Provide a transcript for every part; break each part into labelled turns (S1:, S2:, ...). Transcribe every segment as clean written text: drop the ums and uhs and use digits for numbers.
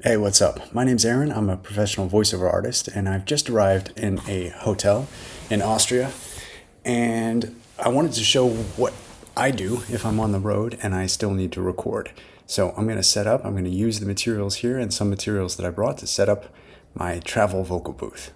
S1: Hey, what's up? My name's Aaron. I'm a professional voiceover artist, and I've just arrived in a hotel in Austria. And I wanted to show what I do if I'm on the road and I still need to record. So I'm going to set up, I'm going to use the materials here and some materials that I brought to set up my travel vocal booth.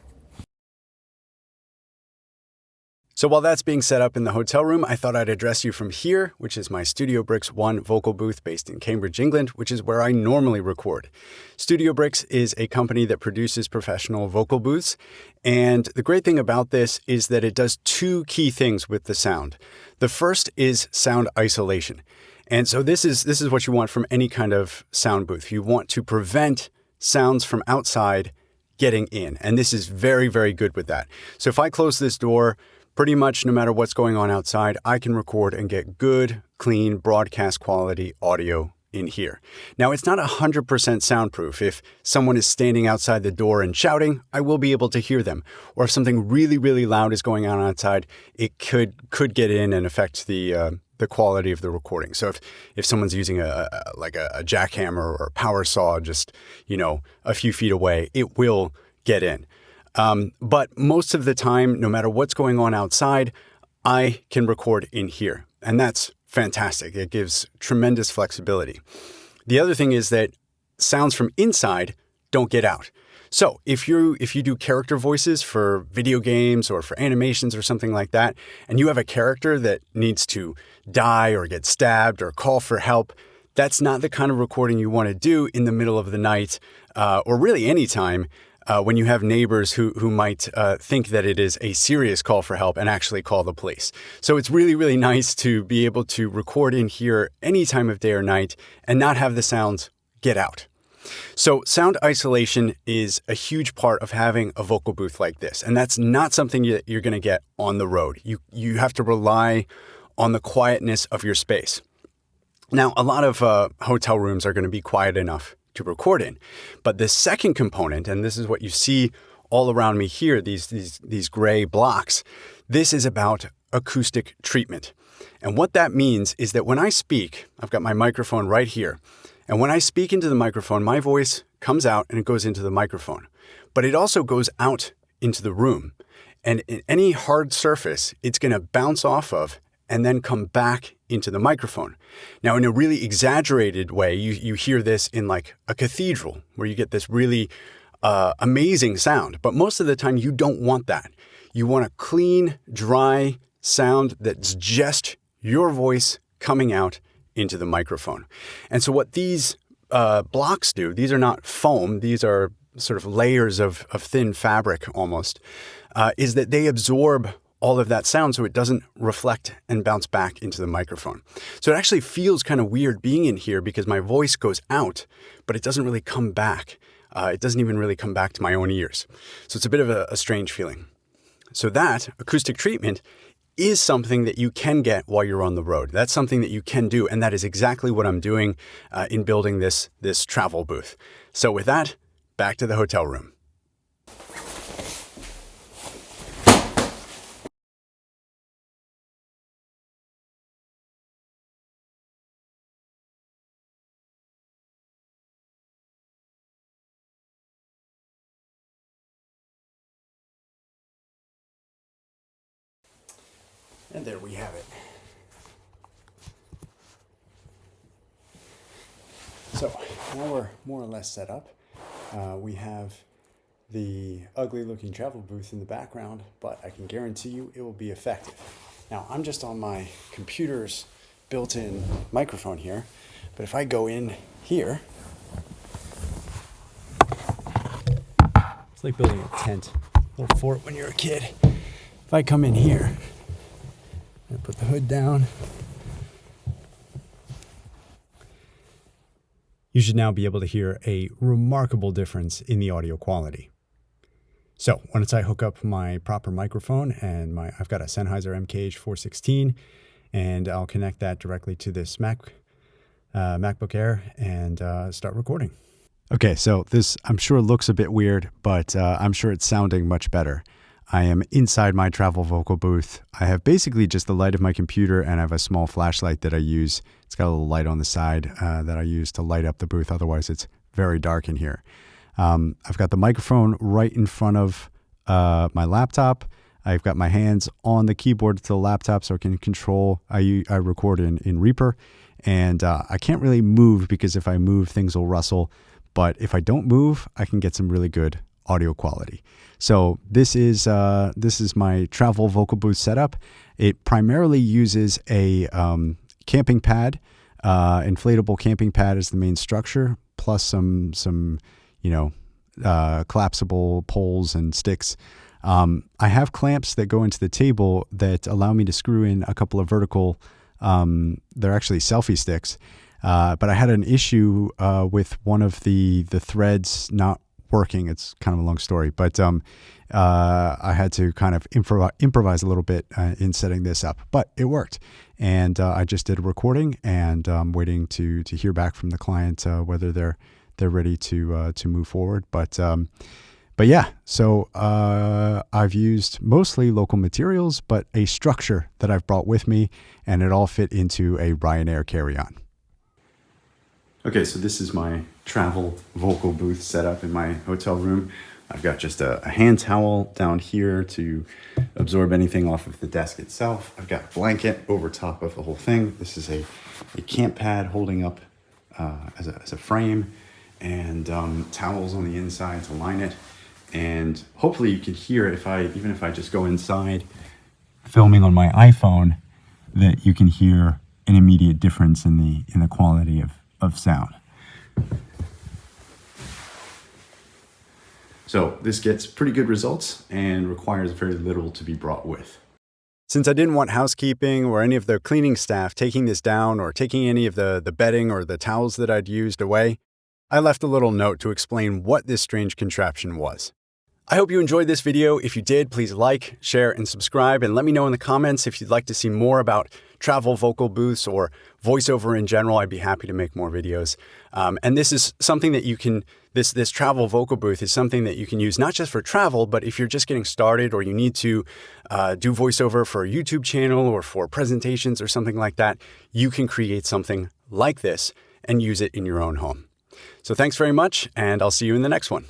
S1: So while that's being set up in the hotel room, I thought I'd address you from here, which is my Studio Bricks 1 vocal booth based in Cambridge, England, which is where I normally record. Studio Bricks is a company that produces professional vocal booths, and the great thing about this is that it does two key things with the sound. The first is sound isolation. And so this is what you want from any kind of sound booth. You want to prevent sounds from outside getting in, and this is very, very good with that. So if I close this door, pretty much no matter what's going on outside, I can record and get good, clean, broadcast quality audio in here. Now, it's not 100% soundproof. If someone is standing outside the door and shouting, I will be able to hear them. Or if something really, really loud is going on outside, it could get in and affect the quality of the recording. So if someone's using a jackhammer or a power saw just, a few feet away, it will get in. But most of the time, no matter what's going on outside, I can record in here. And that's fantastic. It gives tremendous flexibility. The other thing is that sounds from inside don't get out. So if you do character voices for video games or for animations or something like that, and you have a character that needs to die or get stabbed or call for help, that's not the kind of recording you want to do in the middle of the night, or really any time. When you have neighbors who might think that it is a serious call for help and actually call the police. So it's really, really nice to be able to record in here any time of day or night and not have the sounds get out. So sound isolation is a huge part of having a vocal booth like this. And that's not something that you're going to get on the road. You have to rely on the quietness of your space. Now, a lot of hotel rooms are going to be quiet enough to record in. But the second component, and this is what you see all around me here, these gray blocks, this is about acoustic treatment. And what that means is that when I speak, I've got my microphone right here. And when I speak into the microphone, my voice comes out and it goes into the microphone. But it also goes out into the room. And in any hard surface, it's going to bounce off of and then come back into the microphone. Now, in a really exaggerated way, you hear this in like a cathedral where you get this really amazing sound. But most of the time, you don't want that. You want a clean, dry sound that's just your voice coming out into the microphone. And so what these blocks do, these are not foam, these are sort of layers of thin fabric almost, is that they absorb all of that sound so it doesn't reflect and bounce back into the microphone. So it actually feels kind of weird being in here because my voice goes out, but it doesn't really come back. It doesn't even really come back to my own ears. So it's a bit of a strange feeling. So that acoustic treatment is something that you can get while you're on the road. That's something that you can do, and that is exactly what I'm doing in building this travel booth. So with that, back to the hotel room. And there we have it. So now we're more or less set up. We have the ugly looking travel booth in the background, but I can guarantee you it will be effective. Now I'm just on my computer's built-in microphone here, but if I go in here, it's like building a tent, a little fort when you're a kid. If I come in here, and put the hood down, you should now be able to hear a remarkable difference in the audio quality. So once I hook up my proper microphone and I've got a Sennheiser MKH416, and I'll connect that directly to this MacBook Air and start recording. Okay, so this I'm sure looks a bit weird, but I'm sure it's sounding much better. I am inside my travel vocal booth. I have basically just the light of my computer, and I have a small flashlight that I use. It's got a little light on the side that I use to light up the booth. Otherwise, it's very dark in here. I've got the microphone right in front of my laptop. I've got my hands on the keyboard to the laptop so I can control. I record in Reaper, and I can't really move because if I move, things will rustle. But if I don't move, I can get some really good audio quality. So this is my travel vocal booth setup. It primarily uses a camping pad, inflatable camping pad is the main structure, plus some collapsible poles and sticks. I have clamps that go into the table that allow me to screw in a couple of vertical, they're actually selfie sticks. But I had an issue with one of the threads not working. It's kind of a long story, but I had to kind of improvise a little bit in setting this up, but it worked. And I just did a recording, and I'm waiting to hear back from the client whether they're ready to move forward. But yeah, so I've used mostly local materials, but a structure that I've brought with me, and it all fit into a Ryanair carry-on. Okay, so this is my travel vocal booth setup in my hotel room. I've got just a hand towel down here to absorb anything off of the desk itself. I've got a blanket over top of the whole thing. This is a camp pad holding up as a frame, and towels on the inside to line it. And hopefully you can hear it even if I just go inside filming on my iPhone, that you can hear an immediate difference in the quality of sound. So this gets pretty good results and requires very little to be brought with. Since I didn't want housekeeping or any of the cleaning staff taking this down or taking any of the bedding or the towels that I'd used away, I left a little note to explain what this strange contraption was. I hope you enjoyed this video. If you did, please like, share, and subscribe, and let me know in the comments if you'd like to see more about travel vocal booths or voiceover in general. I'd be happy to make more videos. And this is something that you can, this travel vocal booth is something that you can use not just for travel, but if you're just getting started or you need to do voiceover for a YouTube channel or for presentations or something like that, you can create something like this and use it in your own home. So thanks very much, and I'll see you in the next one.